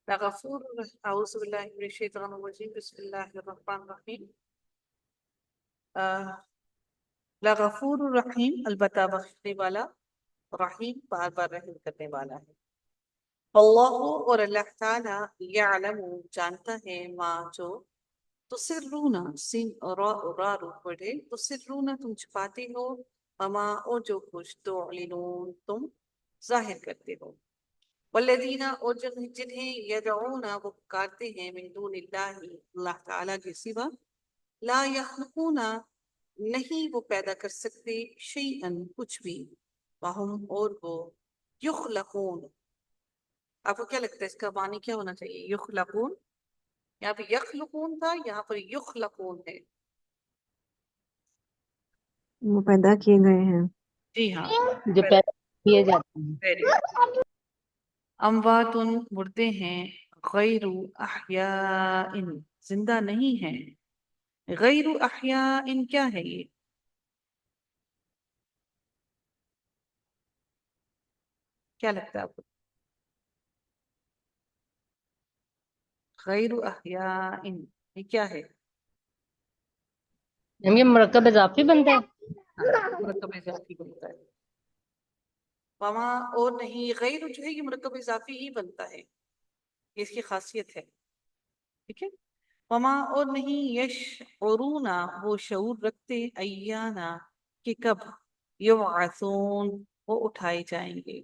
لغفور اعوذ باللہ من الشیطان الرجیم بسم اللہ الرحمن الرحیم لغفور الرحیم البتہ بخشنے والا، رحیم بار بار رحم کرنے والا ہے۔ اللہ اور اللہ تعالیٰ یعلم جانتا ہے ما جو تسرون سین را را رو پڑھے تسرون تم چھپاتے ہو، وما اور جو کچھ تعلنون تم ظاہر کرتے ہو۔ والذین اور جنہیں یدعون وہ پکارتے ہیں من دون اللہ اللہ تعالیٰ کے سوا، لا یخلقون نہیں وہ پیدا کر سکتے شیئن کچھ بھی، وہم اور وہ یخلقون۔ آپ کو کیا لگتا ہے اس کا معنی کیا ہونا چاہیے؟ یخلقون، یہاں پہ یخلقون تھا، یہاں پر یخلقون ہے۔ وہ پیدا کیے گئے ہیں۔ جی ہاں، جو پیدا کیے جاتے ہیں۔ Very good. اموات مردے ہیں، غیر احیاء زندہ نہیں ہیں۔ غیر احیاء کیا ہے یہ؟ کیا لگتا ہے آپ کو؟ غیر احیاء یہ کیا ہے؟ یہ مرکب اضافی بنتا ہے۔ مرکب اضافی بنتا ہے۔ وما اور نہیں، غیر جو ہے یہ مرکب اضافی ہی بنتا ہے، یہ اس کی خاصیت ہے، ٹھیک ہے۔ وما اور نہیں، یشعرون وہ شعور رکھتے، ایانا کہ کب، یبعثون وہ اٹھائے جائیں گے۔